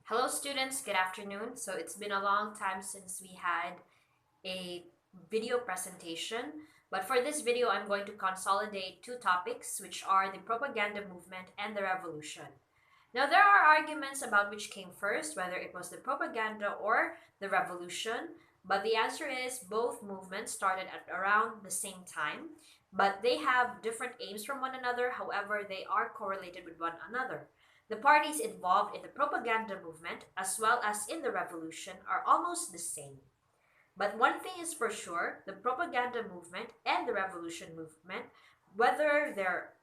Hello students, good afternoon. So it's been a long time since we had a video presentation, but for this video I'm going to consolidate two topics, which are the propaganda movement and the revolution. Now there are arguments about which came first, whether it was the propaganda or the revolution, but the answer is both movements started at around the same time, but they have different aims from one another. However, they are correlated with one another. The parties involved in the propaganda movement as well as in the revolution are almost the same. But one thing is for sure, the propaganda movement and the revolution movement, whether their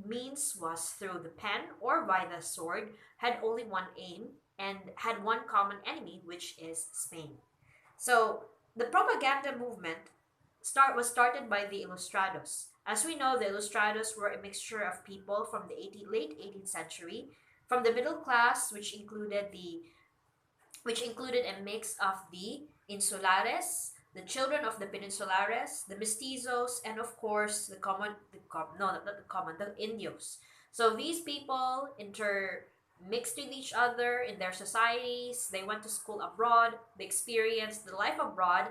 means was through the pen or by the sword, had only one aim and had one common enemy, which is Spain. So the propaganda movement was started by the Ilustrados. As we know, the Ilustrados were a mixture of people from the late 18th century, from the middle class, which included a mix of the insulares, the children of the peninsulares, the mestizos, and of course no, not the common, the Indios. So these people intermixed with each other in their societies. They went to school abroad. They experienced the life abroad,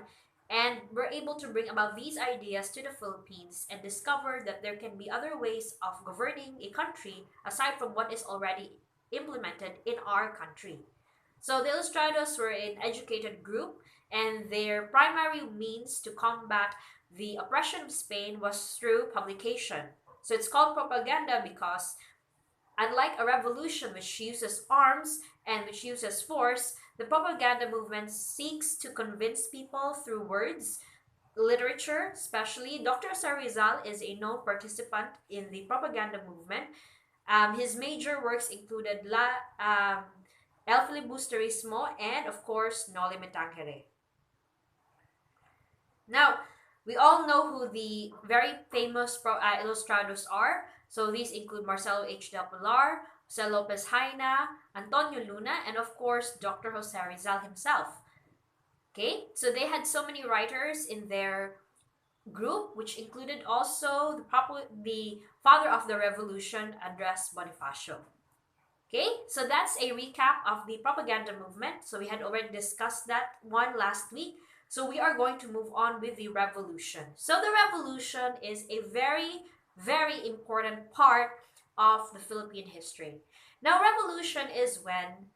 and were able to bring about these ideas to the Philippines and discover that there can be other ways of governing a country aside from what is already implemented in our country. So the Ilustrados were an educated group, and their primary means to combat the oppression of Spain was through publication. So it's called propaganda because, unlike a revolution which uses arms and which uses force, the propaganda movement seeks to convince people through words, literature, especially. Dr. Sarizal is a known participant in the propaganda movement. His major works included El Filibusterismo, and of course, Noli Me Tangere. Now, we all know who the very famous Ilustrados are. So these include Marcelo H. Del Pilar, Jose Lopez Jaina, Antonio Luna, and of course, Dr. Jose Rizal himself. Okay, so they had so many writers in their group, which included also the father of the revolution, Andres Bonifacio. Okay, so that's a recap of the propaganda movement. So we had already discussed that one last week. So we are going to move on with the revolution. So the revolution is a very, very important part of the Philippine history. Now, revolution is when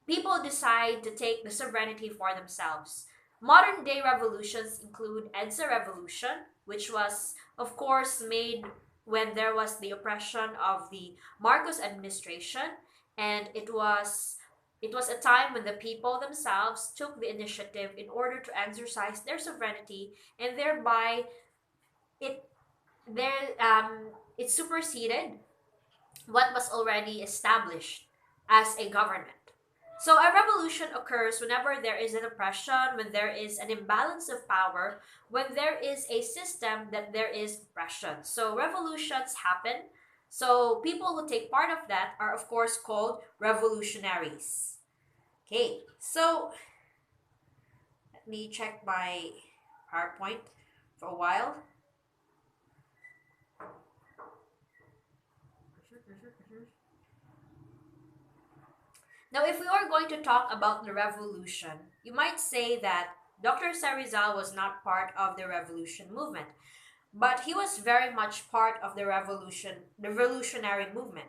people decide to take the sovereignty for themselves. Modern day revolutions include EDSA Revolution, which was, of course, made when there was the oppression of the Marcos administration, and it was a time when the people themselves took the initiative in order to exercise their sovereignty, and thereby it there it superseded what was already established as a government. So a revolution occurs whenever there is an oppression, when there is an imbalance of power, when there is a system that there is oppression. So revolutions happen. So people who take part of that are of course called revolutionaries. Okay, so let me check my PowerPoint for a while. Now, if we are going to talk about the revolution, you might say that Dr. Sarizal was not part of the revolution movement, but he was very much part of the revolutionary movement.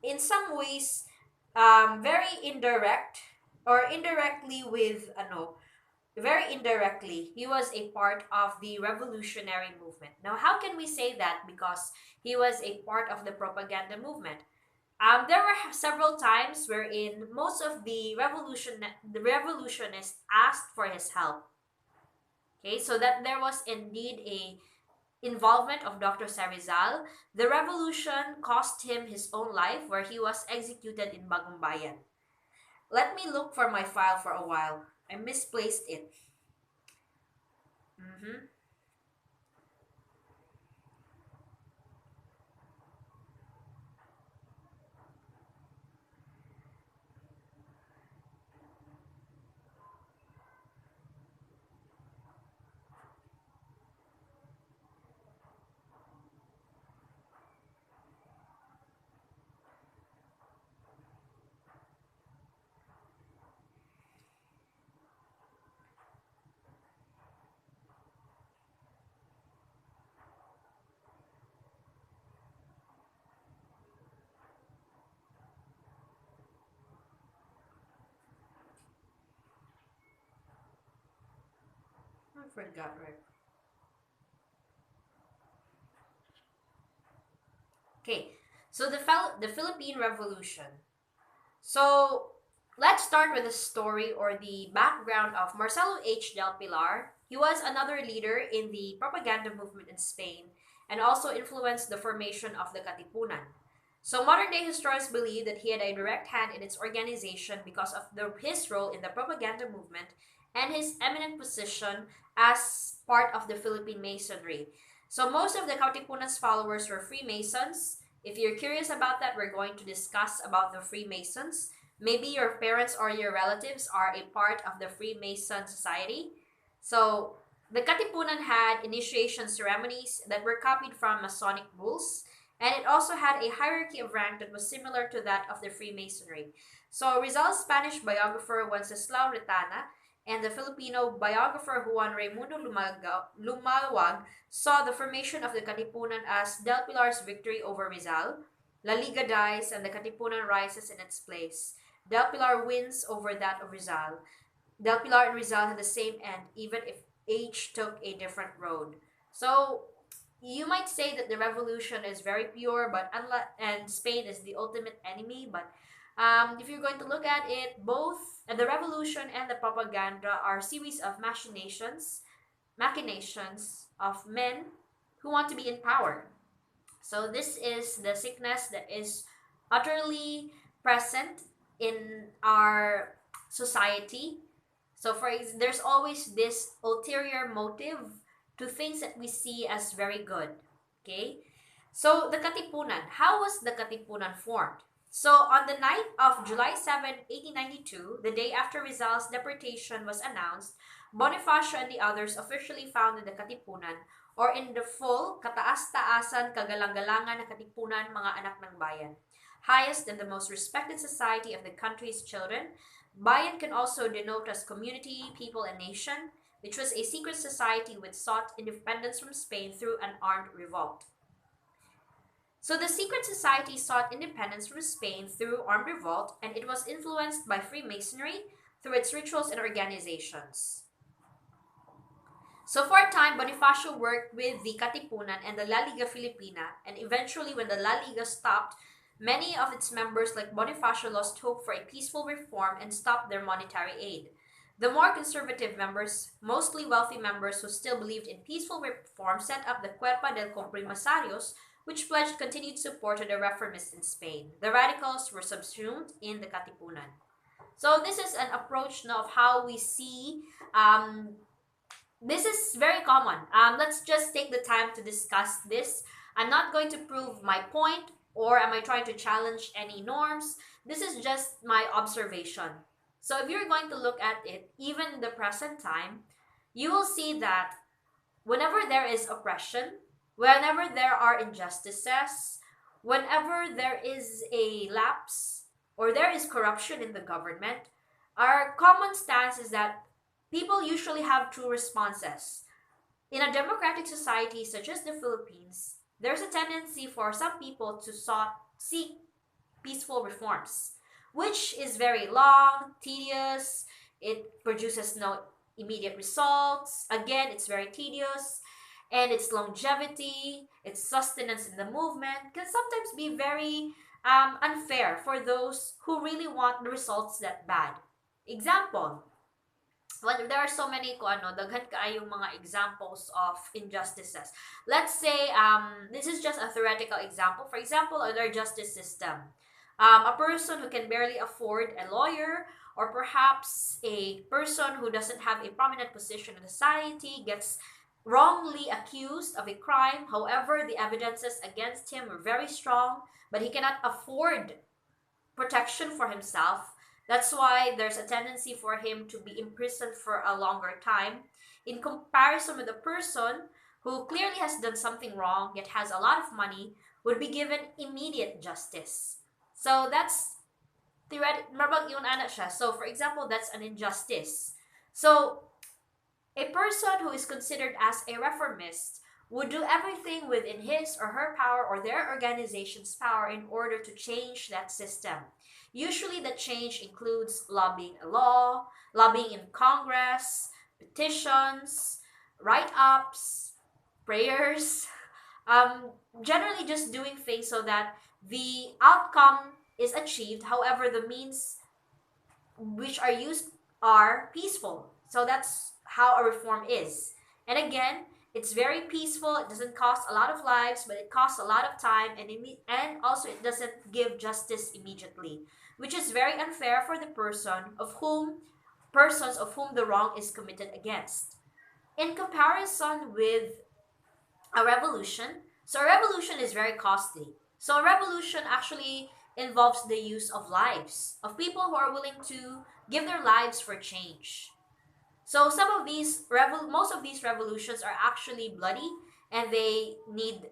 In some ways, very indirect or indirectly with very indirectly, he was a part of the revolutionary movement. Now, how can we say that? Because he was a part of the propaganda movement. There were several times wherein most of the revolutionists asked for his help. Okay, so that there was indeed a involvement of Dr. Sarizal. The revolution cost him his own life, where he was executed in Bagumbayan. Let me look for my file for a while. I misplaced it. Mm-hmm. forgot, right? Okay, so the Philippine Revolution. So let's start with the story or the background of Marcelo H. del Pilar. He was another leader in the propaganda movement in Spain and also influenced the formation of the Katipunan. So modern day historians believe that he had a direct hand in its organization because of his role in the propaganda movement and his eminent position as part of the Philippine Masonry. So most of the Katipunan's followers were Freemasons. If you're curious about that, we're going to discuss about the Freemasons. Maybe your parents or your relatives are a part of the Freemason society. So the Katipunan had initiation ceremonies that were copied from Masonic rules, and it also had a hierarchy of rank that was similar to that of the Freemasonry. So Rizal's Spanish biographer Wenceslao Retana and the Filipino biographer Juan Raimundo Lumalwag saw the formation of the Katipunan as Del Pilar's victory over Rizal. La Liga dies and the Katipunan rises in its place. Del Pilar wins over that of Rizal. Del Pilar and Rizal had the same end, even if each took a different road. So you might say that the revolution is very pure, but and Spain is the ultimate enemy. But if you're going to look at it, both the revolution and the propaganda are a series of machinations of men who want to be in power. So this is the sickness that is utterly present in our society. So there's always this ulterior motive to things that we see as very good. Okay? So the Katipunan, how was the Katipunan formed? So on the night of July 7, 1892, the day after Rizal's deportation was announced, Bonifacio and the others officially founded the Katipunan, or in the full, kataas-taasan, kagalang-galangan na Katipunan, mga anak ng bayan. Highest and the most respected society of the country's children. Bayan can also denote as community, people, and nation, which was a secret society which sought independence from Spain through an armed revolt. So the secret society sought independence from Spain through armed revolt, and it was influenced by Freemasonry through its rituals and organizations. So for a time, Bonifacio worked with the Katipunan and the La Liga Filipina, and eventually when the La Liga stopped, many of its members like Bonifacio lost hope for a peaceful reform and stopped their monetary aid. The more conservative members, mostly wealthy members who still believed in peaceful reform, set up the Cuerpa del Comprimasarios, which pledged continued support to the reformists in Spain. The radicals were subsumed in the Katipunan. So this is an approach now of how we see. This is very common. Let's just take the time to discuss this. I'm not going to prove my point or am I trying to challenge any norms. This is just my observation. So if you're going to look at it, even in the present time, you will see that whenever there is oppression, whenever there are injustices, whenever there is a lapse or there is corruption in the government, our common stance is that people usually have two responses. In a democratic society such as the Philippines, there's a tendency for some people to seek peaceful reforms, which is very long, tedious, it produces no immediate results. Again, it's very tedious, and its longevity, its sustenance in the movement can sometimes be very unfair for those who really want the results that bad. Example, well, there are so many daghan kaayong mga examples of injustices. Let's say, this is just a theoretical example. For example, our justice system. A person who can barely afford a lawyer, or perhaps a person who doesn't have a prominent position in society gets wrongly accused of a crime. However, the evidences against him are very strong, but he cannot afford protection for himself. That's why there's a tendency for him to be imprisoned for a longer time in comparison with a person who clearly has done something wrong yet has a lot of money would be given immediate justice. So that's theoretic. So for example, that's an injustice. So a person who is considered as a reformist would do everything within his or her power or their organization's power in order to change that system. Usually the change includes lobbying a law, lobbying in Congress, petitions, write-ups, prayers, generally just doing things so that the outcome is achieved. However, the means which are used are peaceful. So that's how a reform is. And again, it's very peaceful. It doesn't cost a lot of lives, but it costs a lot of time, and also it doesn't give justice immediately, which is very unfair for the persons of whom the wrong is committed against. In comparison with a revolution, so a revolution is very costly. So a revolution actually involves the use of lives, of people who are willing to give their lives for change. So most of these revolutions are actually bloody, and they need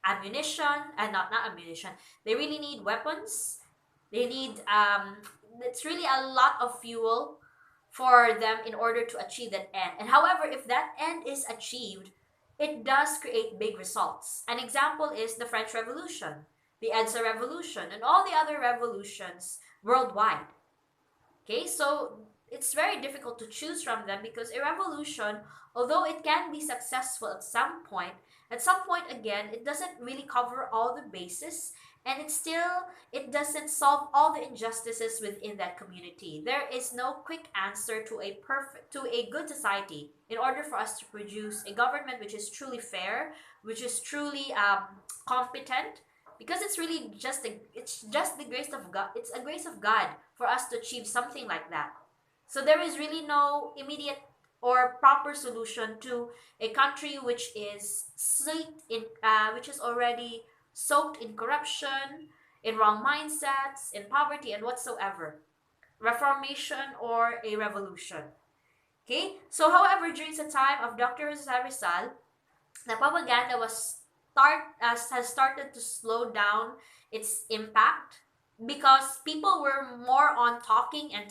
ammunition, and not ammunition. They really need weapons. They need it's really a lot of fuel for them in order to achieve that end. And however, if that end is achieved, it does create big results. An example is the French Revolution, the EDSA Revolution, and all the other revolutions worldwide. Okay, so it's very difficult to choose from them because a revolution, although it can be successful at some point again, it doesn't really cover all the bases, and it doesn't solve all the injustices within that community. There is no quick answer to a good society in order for us to produce a government which is truly fair, which is truly competent, because it's just the grace of God. It's a grace of God for us to achieve something like that. So there is really no immediate or proper solution to a country which is already soaked in corruption, in wrong mindsets, in poverty, and whatsoever. Reformation or a revolution. Okay. So, however, during the time of Dr. Jose Rizal, the propaganda has started to slow down its impact because people were more on talking and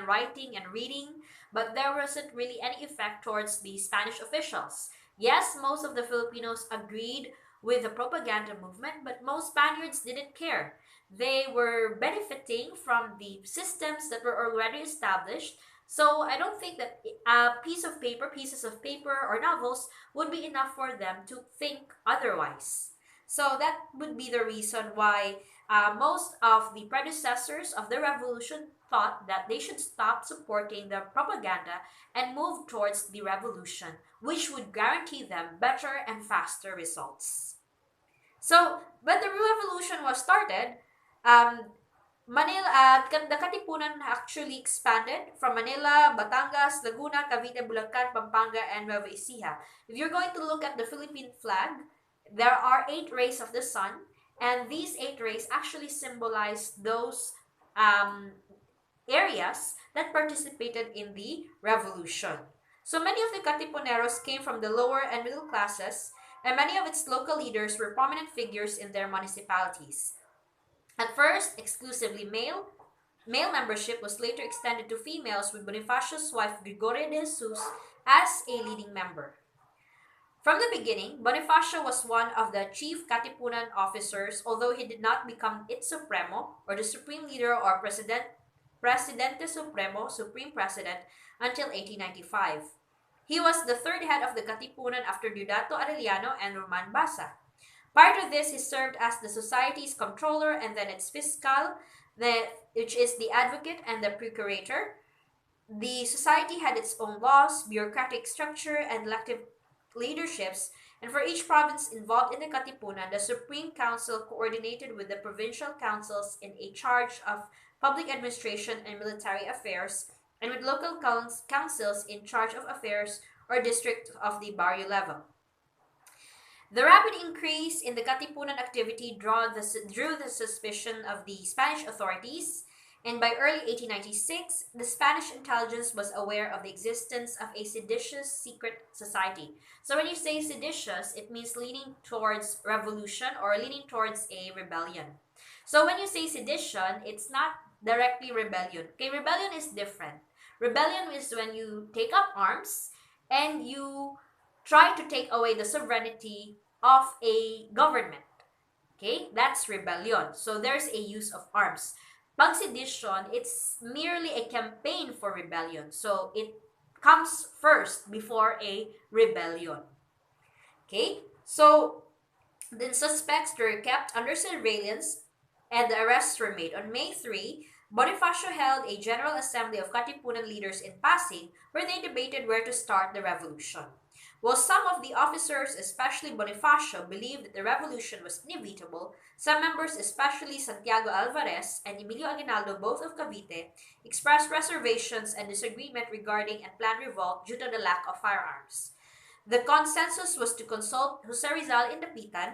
writing and reading, but there wasn't really any effect towards the Spanish officials. Yes, most of the Filipinos agreed with the propaganda movement, but most Spaniards didn't care. They were benefiting from the systems that were already established. So I don't think that pieces of paper or novels would be enough for them to think otherwise. So that would be the reason why most of the predecessors of the revolution thought that they should stop supporting the propaganda and move towards the revolution, which would guarantee them better and faster results. So, when the revolution was started, um, the Katipunan actually expanded from Manila, Batangas, Laguna, Cavite, Bulacan, Pampanga, and Nueva Ecija. If you're going to look at the Philippine flag, there are 8 rays of the sun, and these 8 rays actually symbolize those um, areas that participated in the revolution. So many of the Katipuneros came from the lower and middle classes, and many of its local leaders were prominent figures in their municipalities. At first, exclusively male membership was later extended to females, with Bonifacio's wife Gregoria de Jesus as a leading member. From the beginning, Bonifacio was one of the chief Katipunan officers, although he did not become its supremo, or the supreme leader, or Presidente Supremo, supreme president, until 1895. He was the third head of the Katipunan after Diodato Arellano and Roman Basa. Prior to this, he served as the society's controller and then its fiscal, which is the advocate and the procurator. The society had its own laws, bureaucratic structure, and elective leaderships, and for each province involved in the Katipunan, the Supreme Council coordinated with the provincial councils in a charge of public administration and military affairs, and with local councils in charge of affairs or district of the barrio level. The rapid increase in the Katipunan activity drew the suspicion of the Spanish authorities, and by early 1896, the Spanish intelligence was aware of the existence of a seditious secret society. So when you say seditious, it means leaning towards revolution or leaning towards a rebellion. So when you say sedition, it's not directly rebellion. Okay, rebellion is different. Rebellion is when you take up arms and you try to take away the sovereignty of a government. Okay, that's rebellion. So there's a use of arms. Pag sedition, it's merely a campaign for rebellion. So it comes first before a rebellion. Okay, so the suspects were kept under surveillance and the arrests were made. On May 3, Bonifacio held a general assembly of Katipunan leaders in Pasig where they debated where to start the revolution. While some of the officers, especially Bonifacio, believed that the revolution was inevitable, some members, especially Santiago Alvarez and Emilio Aguinaldo, both of Cavite, expressed reservations and disagreement regarding a planned revolt due to the lack of firearms. The consensus was to consult Jose Rizal in Dapitan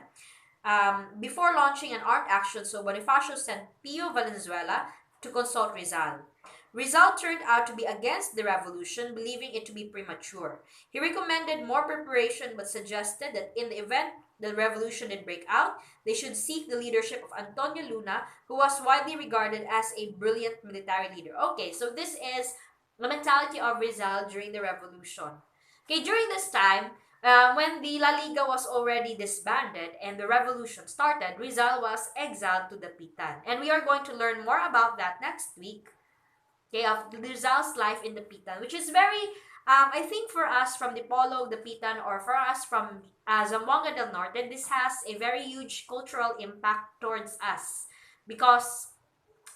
before launching an armed action, so Bonifacio sent Pio Valenzuela to consult Rizal. Rizal turned out to be against the revolution, believing it to be premature. He recommended more preparation but suggested that in the event the revolution did break out, they should seek the leadership of Antonio Luna, who was widely regarded as a brilliant military leader. Okay, so this is the mentality of Rizal during the revolution. Okay, during this time, when the La Liga was already disbanded and the revolution started, Rizal was exiled to Dapitan. And we are going to learn more about that next week, okay, of Rizal's life in Dapitan, which is very, I think for us from Dipolo, Dapitan, or for us from Zamboanga del Norte, this has a very huge cultural impact towards us because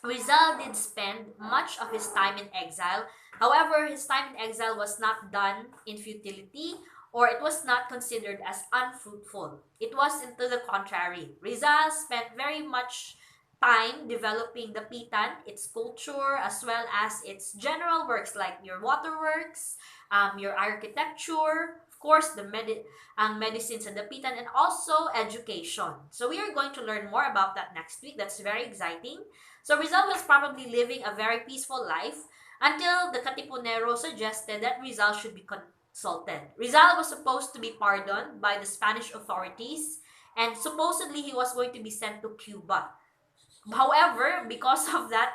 Rizal did spend much of his time in exile. However, his time in exile was not done in futility or it was not considered as unfruitful. It was into the contrary. Rizal spent very much time developing the Pitan, its culture, as well as its general works like your waterworks, your architecture, of course, the medicines and the Pitan, and also education. So we are going to learn more about that next week. That's very exciting. So Rizal was probably living a very peaceful life until the Katipunero suggested that Rizal should be consulted. Rizal was supposed to be pardoned by the Spanish authorities and supposedly he was going to be sent to Cuba. However, because of that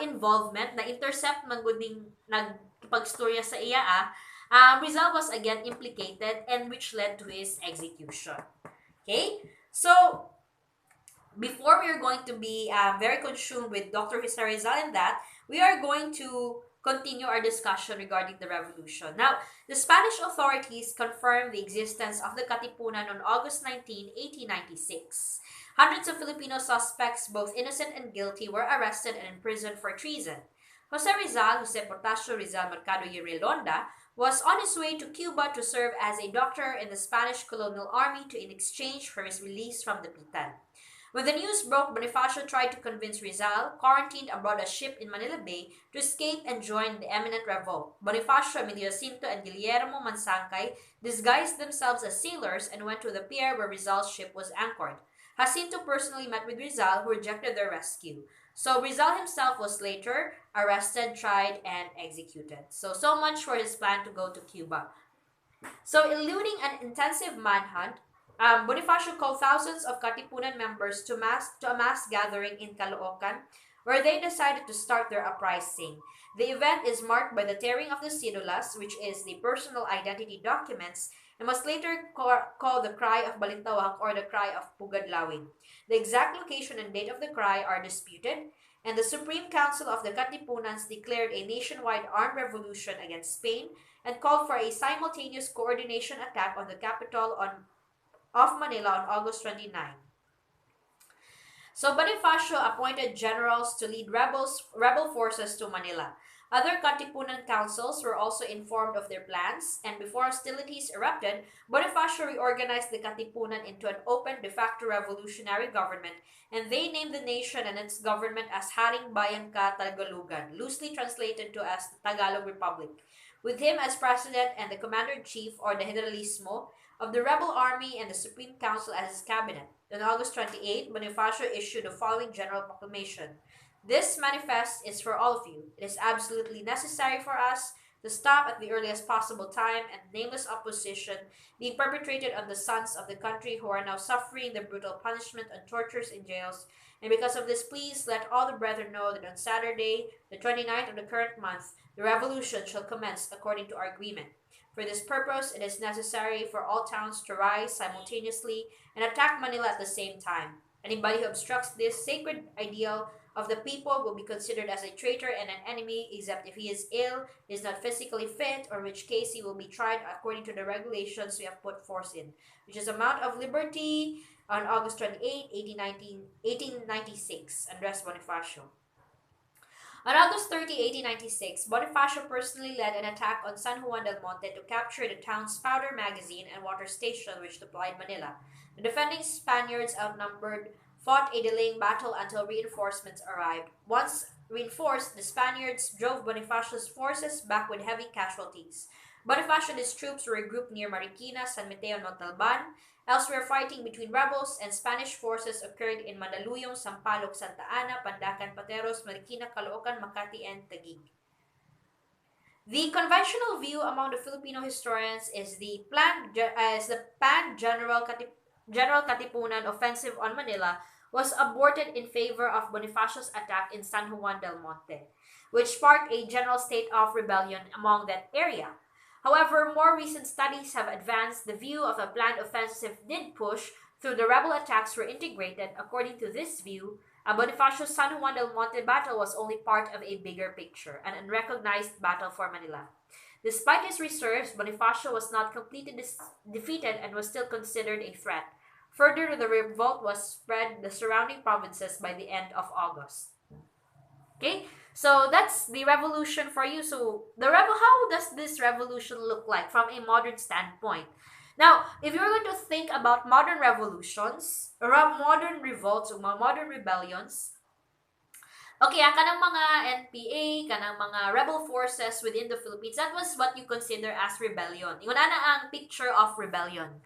involvement, na-intercept man guding nagpagstorya sa iya, Rizal was again implicated and which led to his execution. Okay? So, before we are going to be very consumed with Dr. Jose Rizal and that, we are going to continue our discussion regarding the revolution. Now, the Spanish authorities confirmed the existence of the Katipunan on August 19, 1896. Hundreds of Filipino suspects, both innocent and guilty, were arrested and imprisoned for treason. Jose Rizal, Jose Portasio Rizal Mercado y Relonda, was on his way to Cuba to serve as a doctor in the Spanish colonial army in exchange for his release from the Pitan. When the news broke, Bonifacio tried to convince Rizal, quarantined aboard a ship in Manila Bay, to escape and join the imminent revolt. Bonifacio, Emilio Jacinto, and Guillermo Mansangkay disguised themselves as sailors and went to the pier where Rizal's ship was anchored. Jacinto personally met with Rizal, who rejected their rescue. So Rizal himself was later arrested, tried, and executed. So much for his plan to go to Cuba. So eluding an intensive manhunt, Bonifacio called thousands of Katipunan members to a mass gathering in Caloocan, where they decided to start their uprising. The event is marked by the tearing of the cedulas, which is the personal identity documents, and was later called the Cry of Balintawak or the Cry of Pugadlawin. The exact location and date of the cry are disputed, and the Supreme Council of the Katipunans declared a nationwide armed revolution against Spain and called for a simultaneous coordination attack on the capital of Manila on August 29. So Bonifacio appointed generals to lead rebel forces to Manila. Other Katipunan councils were also informed of their plans, and before hostilities erupted, Bonifacio reorganized the Katipunan into an open de facto revolutionary government, and they named the nation and its government as Haring Bayan Ka Tagalugan, loosely translated to as the Tagalog Republic, with him as president and the commander-in-chief or the Generalismo of the rebel army and the Supreme Council as his cabinet. On August 28, Bonifacio issued the following general proclamation. This manifest is for all of you. It is absolutely necessary for us to stop at the earliest possible time and nameless opposition being perpetrated on the sons of the country who are now suffering the brutal punishment and tortures in jails. And because of this, please let all the brethren know that on Saturday, the 29th of the current month, the revolution shall commence according to our agreement. For this purpose, it is necessary for all towns to rise simultaneously and attack Manila at the same time. Anybody who obstructs this sacred ideal of the people will be considered as a traitor and an enemy, except if he is ill, is not physically fit, or which case he will be tried according to the regulations we have put forth in, which is a Mount of Liberty on August 28, 1896, Andres Bonifacio. On August 30, 1896, Bonifacio personally led an attack on San Juan del Monte to capture the town's powder magazine and water station which supplied Manila. The defending Spaniards, outnumbered, fought a delaying battle until reinforcements arrived. Once reinforced, the Spaniards drove Bonifacio's forces back with heavy casualties. Bonifacio and his troops were regrouped near Marikina, San Mateo, and Montalban. Elsewhere, fighting between rebels and Spanish forces occurred in Mandaluyong, Sampaloc, Santa Ana, Pandacan, Pateros, Marikina, Caloocan, Makati, and Taguig. The conventional view among the Filipino historians is the planned General Katipunan offensive on Manila was aborted in favor of Bonifacio's attack in San Juan del Monte, which sparked a general state of rebellion among that area. However, more recent studies have advanced the view of a planned offensive did push through the rebel attacks were integrated. According to this view, Bonifacio's San Juan del Monte battle was only part of a bigger picture, an unrecognized battle for Manila. Despite his reserves, Bonifacio was not completely defeated and was still considered a threat. Further, the revolt was spread the surrounding provinces by the end of August. Okay, so that's the revolution for you. So how does this revolution look like from a modern standpoint? Now, if you're going to think about modern revolutions, or modern revolts, or modern rebellions, okay, kanang mga NPA, kanang mga rebel forces within the Philippines, that was what you consider as rebellion. Yun na ang picture of rebellion.